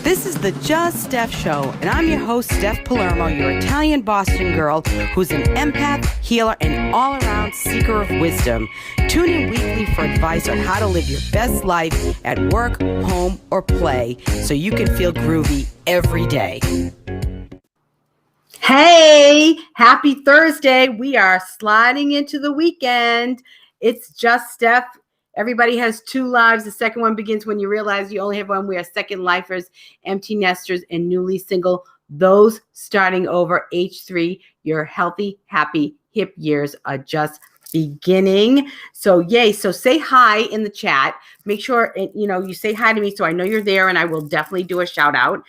This is the Just Steph Show, and I'm your host, Steph Palermo, your Italian Boston girl who's an empath, healer, and all-around seeker of wisdom. Tune in weekly for advice on how to live your best life at work, home, or play so you can feel groovy every day. Hey, happy Thursday. We are sliding into the weekend. It's Just Steph. Everybody has two lives. The second one begins when you realize you only have one. We are second lifers, empty nesters, and newly single. Those starting over age 3. Your healthy, happy, hip years are just beginning. So yay. So say hi in the chat. Make sure you say hi to me so I know you're there, and I will definitely do a shout out.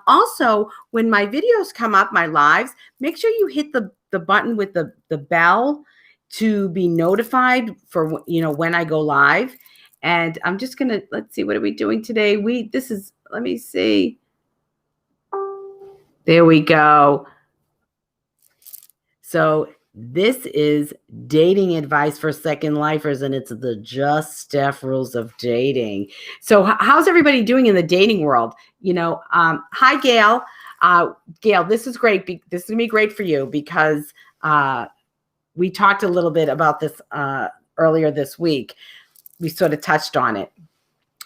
Also, when my videos come up, my lives, make sure you hit the button with the bell to be notified for when I go live. And I'm just gonna, let's see, what are we doing today? Let me see. There we go. So this is dating advice for second lifers, and it's the Just Steph rules of dating. So how's everybody doing in the dating world? Hi, Gail. Gail, this is great. This is gonna be great for you because we talked a little bit about this earlier this week. We sort of touched on it.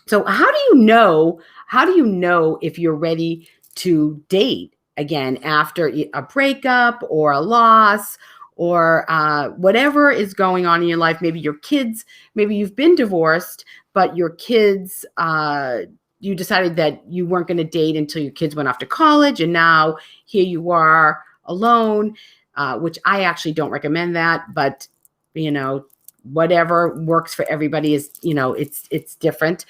So how do you know if you're ready to date again after a breakup or a loss or whatever is going on in your life? Maybe your kids, maybe you've been divorced, but your kids, you decided that you weren't going to date until your kids went off to college, and now here you are alone. Which I actually don't recommend that, but whatever works for everybody is, it's different.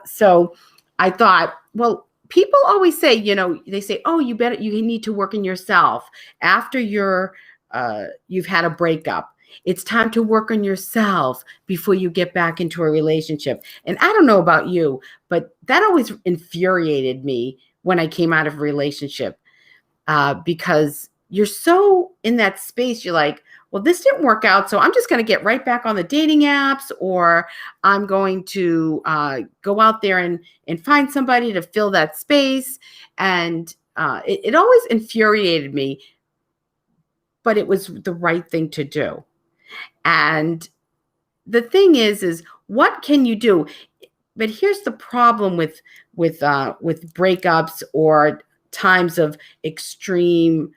So I thought, well, people always say, they say, oh, you need to work on yourself after you've had a breakup. It's time to work on yourself before you get back into a relationship. And I don't know about you, but that always infuriated me when I came out of a relationship, because you're so in that space. You're like, well, this didn't work out, so I'm just going to get right back on the dating apps, or I'm going to go out there and find somebody to fill that space. And it always infuriated me, but it was the right thing to do. And the thing is what can you do? But here's the problem with breakups or times of extreme.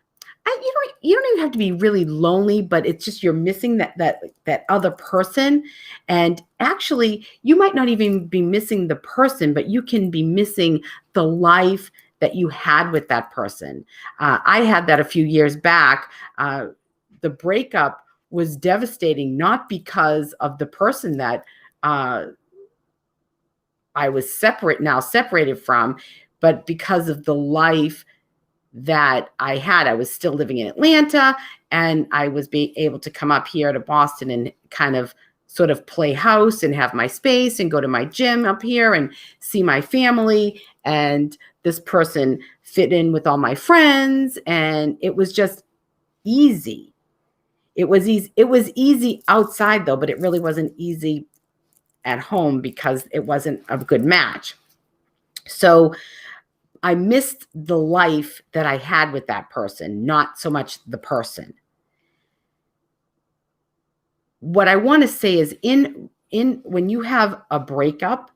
You don't even have to be really lonely, but it's just you're missing that other person. And actually, you might not even be missing the person, but you can be missing the life that you had with that person. I had that a few years back. The breakup was devastating, not because of the person that I was separated from, but because of the life that I had. I was still living in Atlanta, and I was being able to come up here to Boston and kind of sort of play house and have my space and go to my gym up here and see my family. And this person fit in with all my friends, and it was just easy. It was easy outside though, but it really wasn't easy at home because it wasn't a good match. So I missed the life that I had with that person, not so much the person. What I want to say is when you have a breakup,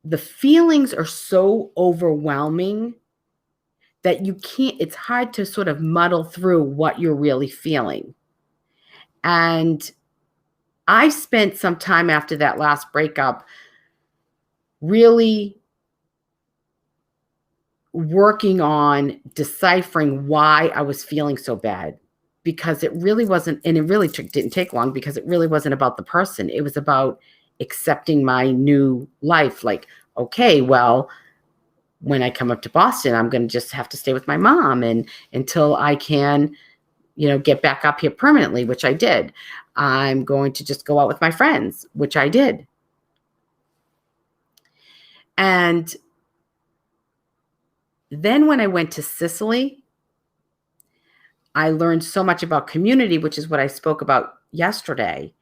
the feelings are so overwhelming that it's hard to sort of muddle through what you're really feeling. And I spent some time after that last breakup really working on deciphering why I was feeling so bad, because it really wasn't, and it really didn't take long, because it really wasn't about the person. It was about accepting my new life. Like, okay, well, when I come up to Boston, I'm going to just have to stay with my mom and until I can, get back up here permanently, which I did. I'm going to just go out with my friends, which I did. And then when I went to Sicily, I learned so much about community, which is what I spoke about yesterday.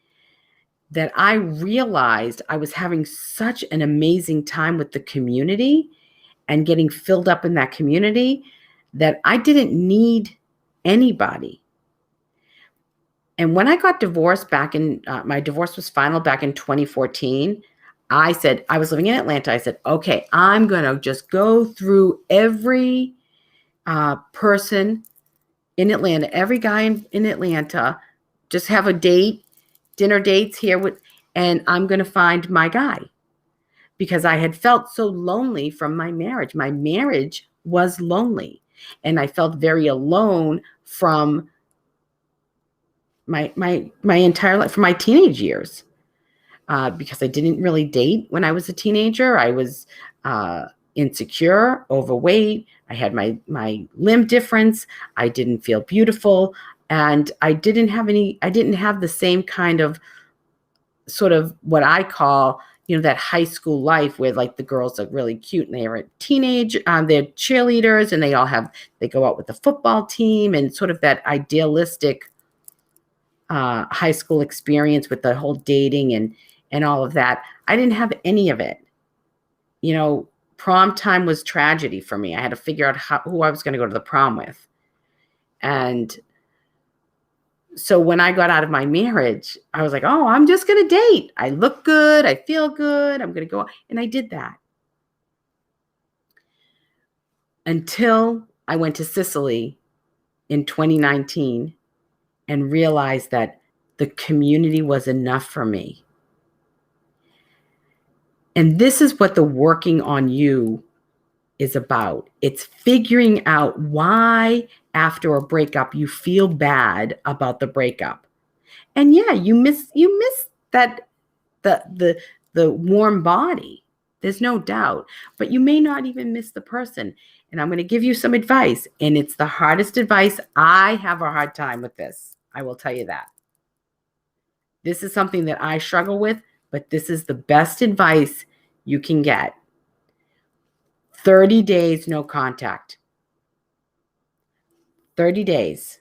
that I realized I was having such an amazing time with the community and getting filled up in that community that I didn't need anybody. And when I got divorced back in, my divorce was final back in 2014. I said, I was living in Atlanta. I said, okay, I'm going to just go through every person in Atlanta, every guy in Atlanta, just have a date, dinner dates here with, and I'm going to find my guy, because I had felt so lonely from my marriage. My marriage was lonely, and I felt very alone from my entire life, from my teenage years, because I didn't really date when I was a teenager. I was insecure, overweight. I had my limb difference. I didn't feel beautiful, and I didn't have the same kind of, sort of what I call, that high school life where like the girls are really cute and they are a teenage, they're cheerleaders and they go out with the football team, and sort of that idealistic high school experience with the whole dating and all of that. I didn't have any of it. Prom time was tragedy for me. I had to figure out who I was going to go to the prom with. And so when I got out of my marriage, I was like, oh, I'm just going to date. I look good. I feel good. I'm going to go. And I did that until I went to Sicily in 2019 and realized that the community was enough for me. And this is what the working on you is about. It's figuring out why after a breakup you feel bad about the breakup. And yeah, you miss that the warm body. There's no doubt. But you may not even miss the person. And I'm going to give you some advice. And it's the hardest advice. I have a hard time with this. I will tell you that. This is something that I struggle with, but this is the best advice you can get. 30 days, no contact. 30 days.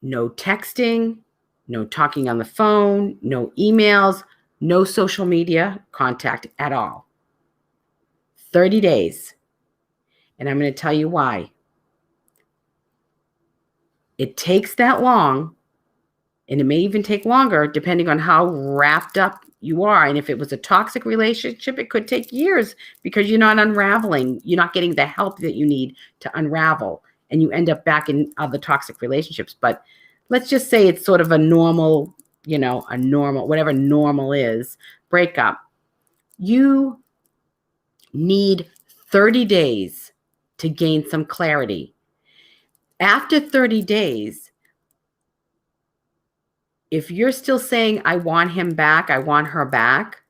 No texting, no talking on the phone, no emails, no social media contact at all. 30 days. And I'm going to tell you why. It takes that long, and it may even take longer depending on how wrapped up you are. And if it was a toxic relationship, it could take years because you're not unraveling. You're not getting the help that you need to unravel, and you end up back in other toxic relationships. But let's just say it's sort of a normal, whatever normal is, breakup. You need 30 days to gain some clarity. After 30 days, if you're still saying, I want him back, I want her back,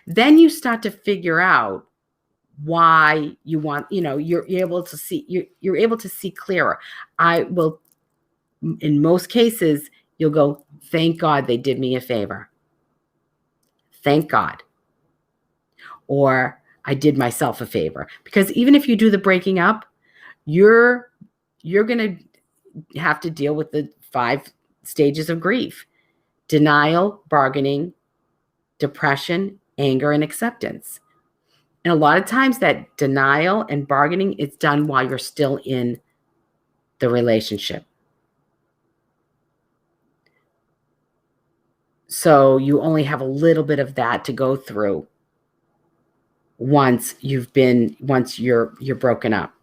then you start to figure out why you want, you're able to see, you're able to see clearer. I will, in most cases, you'll go, thank God they did me a favor. Thank God. Or I did myself a favor. Because even if you do the breaking up, you're going to have to deal with the 5 stages of grief: denial, bargaining, depression, anger, and acceptance. And a lot of times that denial and bargaining is done while you're still in the relationship. So you only have a little bit of that to go through once you're broken up.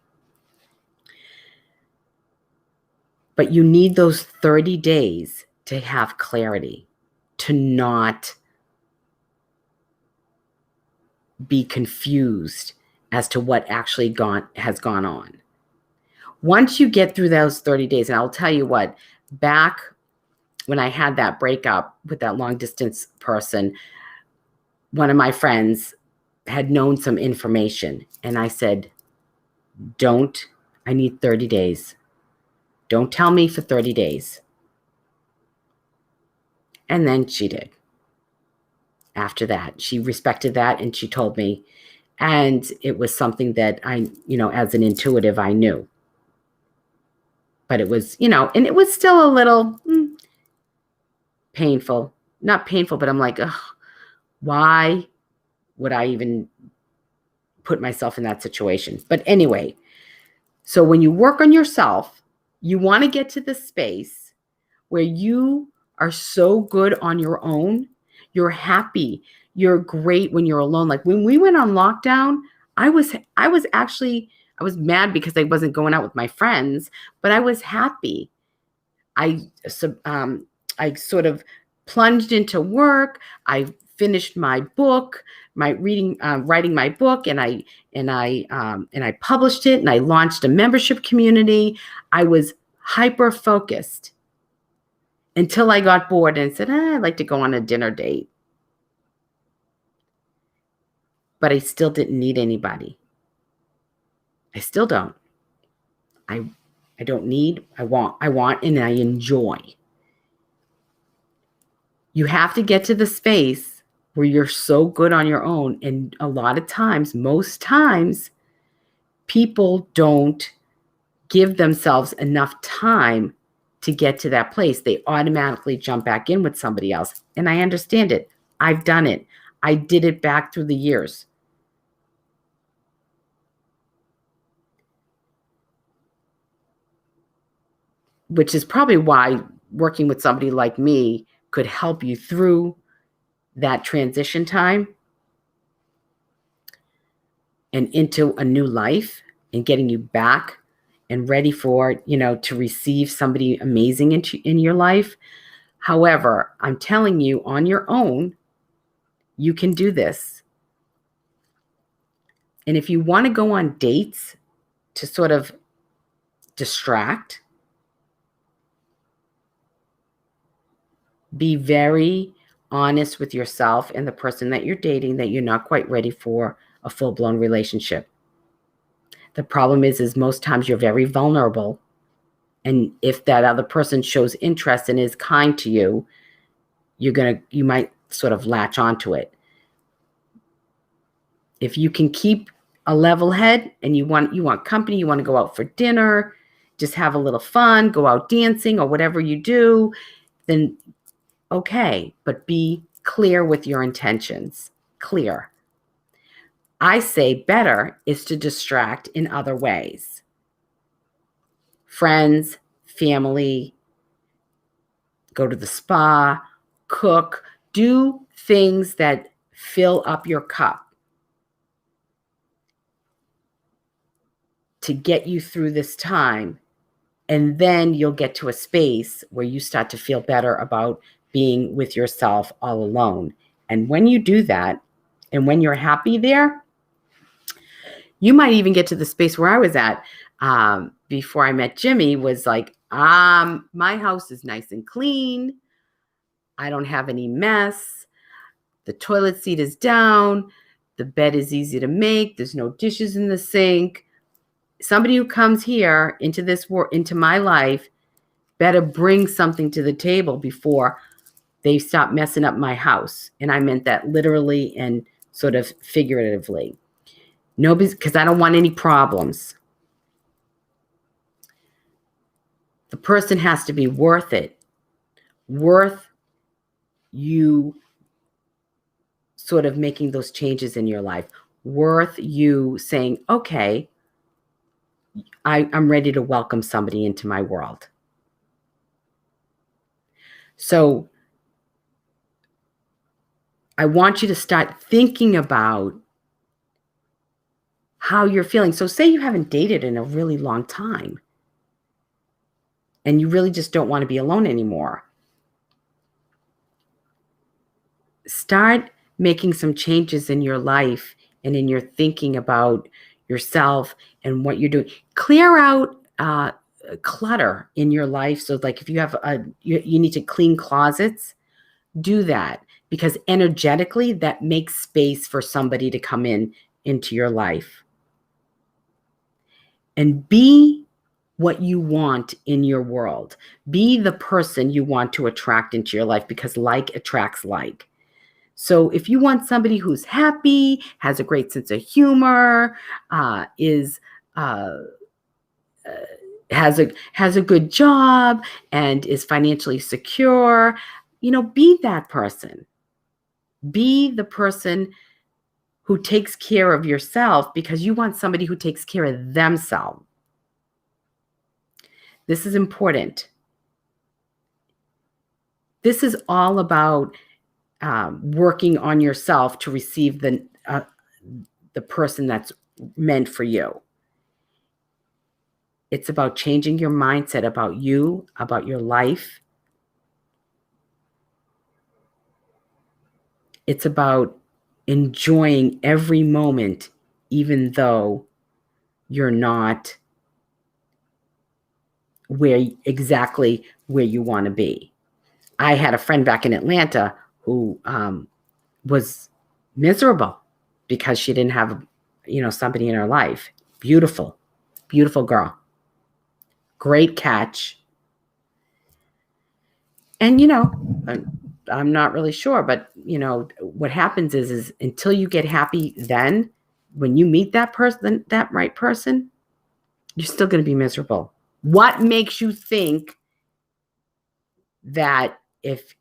But you need those 30 days to have clarity, to not be confused as to what actually has gone on. Once you get through those 30 days, and I'll tell you what, back when I had that breakup with that long distance person, one of my friends had known some information, and I said, I need 30 days. Don't tell me for 30 days. And then she did. After that, she respected that, and she told me, and it was something that I, as an intuitive, I knew. But it was, and it was still a little painful. Not painful, but I'm like, ugh, why would I even put myself in that situation? But anyway, so when you work on yourself, you want to get to the space where you are so good on your own. You're happy. You're great when you're alone. Like when we went on lockdown, I was mad because I wasn't going out with my friends, but I was happy. I sort of plunged into work. I finished my book, writing my book, and I published it, and I launched a membership community. I was hyper focused until I got bored and said, I'd like to go on a dinner date. But I still didn't need anybody. I still don't. I don't need, I want, and I enjoy. You have to get to the space where you're so good on your own. And a lot of times, most times, people don't give themselves enough time to get to that place. They automatically jump back in with somebody else. And I understand it. I've done it. I did it back through the years. Which is probably why working with somebody like me could help you through that transition time and into a new life and getting you back and ready for, to receive somebody amazing in your life. However, I'm telling you, on your own, you can do this. And if you want to go on dates to sort of distract, be very honest with yourself and the person that you're dating that you're not quite ready for a full-blown relationship. The problem is most times you're very vulnerable. And if that other person shows interest and is kind to you, you might sort of latch onto it. If you can keep a level head and you want company, you want to go out for dinner, just have a little fun, go out dancing or whatever you do, then okay, but be clear with your intentions. Clear. I say better is to distract in other ways. Friends, family, go to the spa, cook, do things that fill up your cup to get you through this time. And then you'll get to a space where you start to feel better about being with yourself all alone. And when you do that, and when you're happy there, you might even get to the space where I was at before I met Jimmy, was like, my house is nice and clean. I don't have any mess. The toilet seat is down. The bed is easy to make. There's no dishes in the sink. Somebody who comes here into my life better bring something to the table before they stop messing up my house. And I meant that literally and sort of figuratively. Because I don't want any problems. The person has to be worth it. Worth you sort of making those changes in your life. Worth you saying, okay, I'm ready to welcome somebody into my world. So I want you to start thinking about how you're feeling. So say you haven't dated in a really long time and you really just don't want to be alone anymore. Start making some changes in your life and in your thinking about yourself and what you're doing. Clear out clutter in your life. So like if you have you need to clean closets, do that, because energetically that makes space for somebody to come into your life. And be what you want in your world. Be the person you want to attract into your life, because like attracts like. So if you want somebody who's happy, has a great sense of humor, has has a good job and is financially secure. Be that person. Be the person who takes care of yourself, because you want somebody who takes care of themselves. This is important. This is all about working on yourself to receive the person that's meant for you. It's about changing your mindset about you, about your life. It's about enjoying every moment, even though you're not exactly where you want to be. I had a friend back in Atlanta who was miserable because she didn't have, somebody in her life. Beautiful, beautiful girl. Great catch. And, I'm not really sure, but, what happens is until you get happy, then when you meet that person, that right person, you're still going to be miserable. What makes you think that if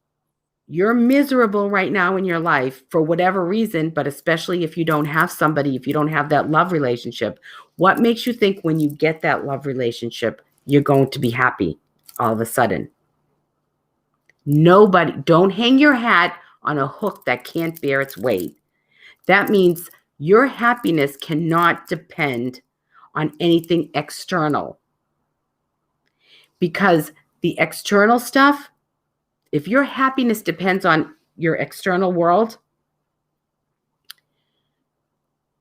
you're miserable right now in your life for whatever reason, but especially if you don't have somebody, if you don't have that love relationship, what makes you think when you get that love relationship, you're going to be happy all of a sudden? Nobody, don't hang your hat on a hook that can't bear its weight. That means your happiness cannot depend on anything external. Because the external stuff, if your happiness depends on your external world,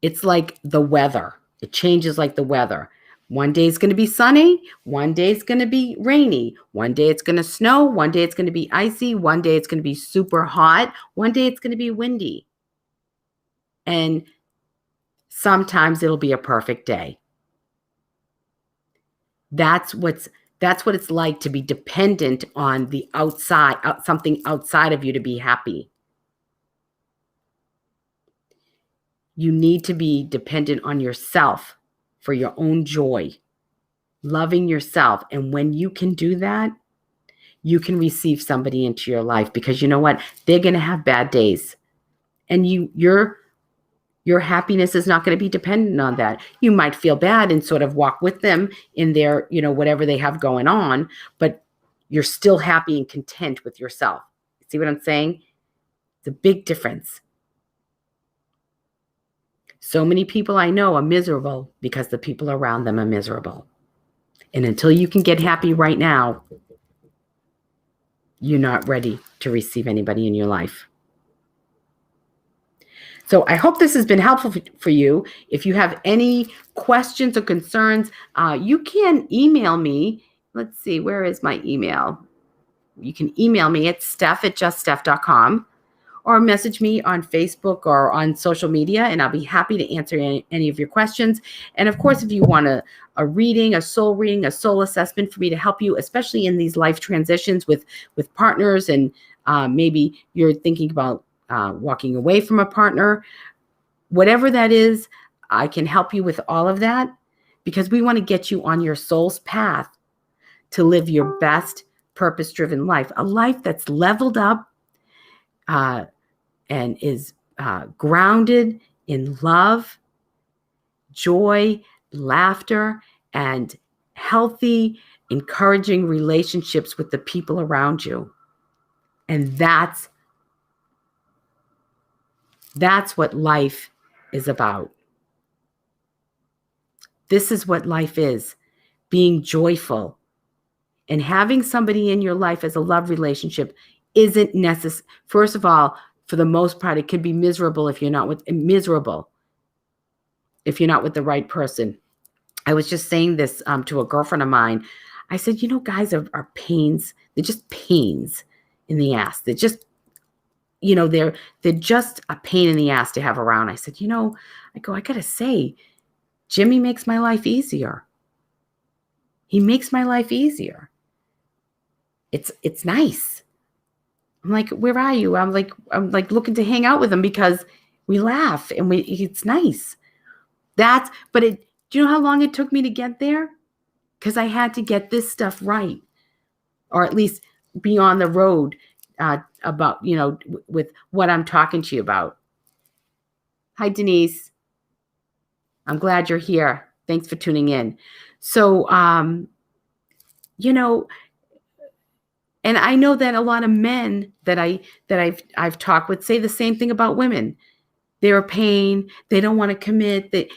it's like the weather. It changes like the weather. One day it's going to be sunny. One day it's going to be rainy. One day it's going to snow. One day it's going to be icy. One day it's going to be super hot. One day it's going to be windy. And sometimes it'll be a perfect day. That's what it's like to be dependent on the outside, something outside of you to be happy. You need to be dependent on yourself for your own joy, loving yourself. And when you can do that, you can receive somebody into your life, because you know what? They're going to have bad days. And your happiness is not going to be dependent on that. You might feel bad and sort of walk with them in their, whatever they have going on, but you're still happy and content with yourself. See what I'm saying? It's a big difference. So many people I know are miserable because the people around them are miserable. And until you can get happy right now, you're not ready to receive anybody in your life. So I hope this has been helpful for you. If you have any questions or concerns, you can email me. Let's see, where is my email? You can email me at steph@juststeph.com, or message me on Facebook or on social media, and I'll be happy to answer any of your questions. And of course, if you want a reading, a soul assessment for me to help you, especially in these life transitions with partners, and maybe you're thinking about walking away from a partner, whatever that is, I can help you with all of that, because we want to get you on your soul's path to live your best purpose-driven life, a life that's leveled up and is grounded in love, joy, laughter, and healthy, encouraging relationships with the people around you. And that's what life is about. This is what life is, being joyful. And having somebody in your life as a love relationship isn't necessary. First of all, for the most part, it can be miserable if you're not with the right person. I was just saying this to a girlfriend of mine. I said, guys are pains. They're just pains in the ass. They're just, they're just a pain in the ass to have around. I said, I gotta say, Jimmy makes my life easier. He makes my life easier. It's nice. I'm like, where are you? I'm like looking to hang out with him because we laugh and it's nice. Do you know how long it took me to get there? because I had to get this stuff right, or at least be on the road about, with what I'm talking to you about. Hi, Denise. I'm glad you're here. Thanks for tuning in. So, and I know that a lot of men that I've talked with say the same thing about women. They're a pain. They don't want to commit. That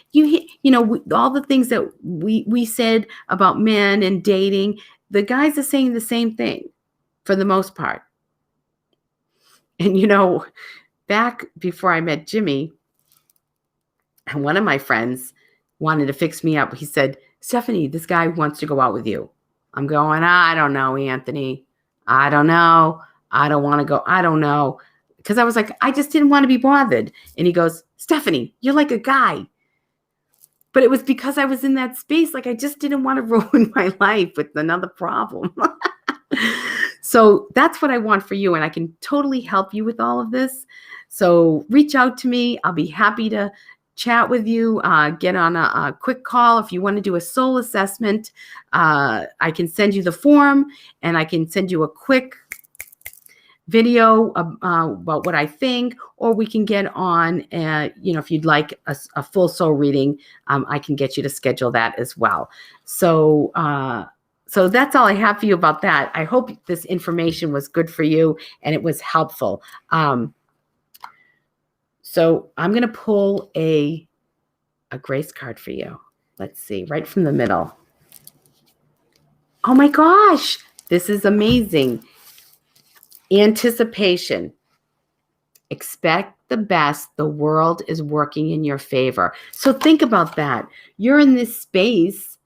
all the things that we said about men and dating, the guys are saying the same thing for the most part. And back before I met Jimmy, and one of my friends wanted to fix me up. He said, "Stephanie, this guy wants to go out with you." I'm going, "I don't know, Anthony. I don't know. I don't want to go. I don't know." Because I was like, I just didn't want to be bothered. And he goes, "Stephanie, you're like a guy." But it was because I was in that space. Like, I just didn't want to ruin my life with another problem. So that's what I want for you. And I can totally help you with all of this. So reach out to me. I'll be happy to chat with you. Get on a quick call. If you want to do a soul assessment, I can send you the form, and I can send you a quick video about what I think, or we can get on, if you'd like a full soul reading, I can get you to schedule that as well. So that's all I have for you about that. I hope this information was good for you and it was helpful. So I'm going to pull a grace card for you. Let's see, right from the middle. Oh my gosh, this is amazing. Anticipation. Expect the best. The world is working in your favor. So think about that. You're in this space,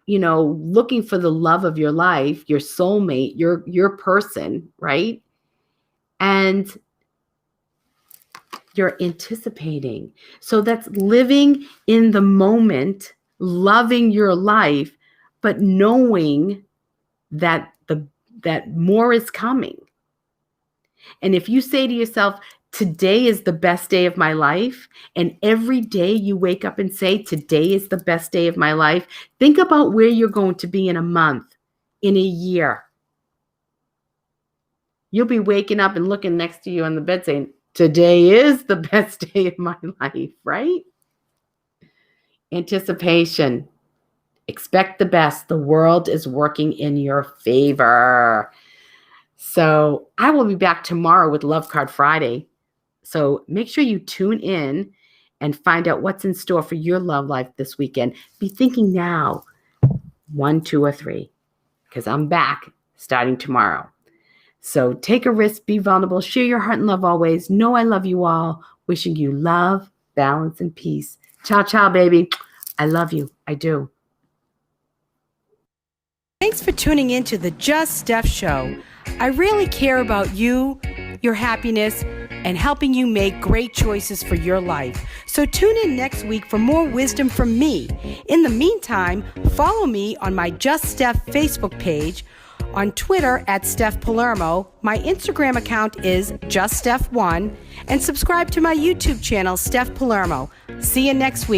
looking for the love of your life, your soulmate, your person, right? And you're anticipating. So that's living in the moment, loving your life, but knowing that that more is coming. And if you say to yourself, today is the best day of my life, and every day you wake up and say, today is the best day of my life, think about where you're going to be in a month, in a year. You'll be waking up and looking next to you on the bed saying, today is the best day of my life, right? Anticipation. Expect the best. The world is working in your favor. So I will be back tomorrow with Love Card Friday. So make sure you tune in and find out what's in store for your love life this weekend. Be thinking now, 1, 2, or 3, because I'm back starting tomorrow. So take a risk, be vulnerable, share your heart and love always. Know I love you all. Wishing you love, balance, and peace. Ciao, ciao, baby. I love you. I do. Thanks for tuning in to the Just Steph Show. I really care about you, your happiness, and helping you make great choices for your life. So tune in next week for more wisdom from me. In the meantime, follow me on my Just Steph Facebook page, on Twitter at Steph Palermo. My Instagram account is JustSteph1, and subscribe to my YouTube channel, Steph Palermo. See you next week.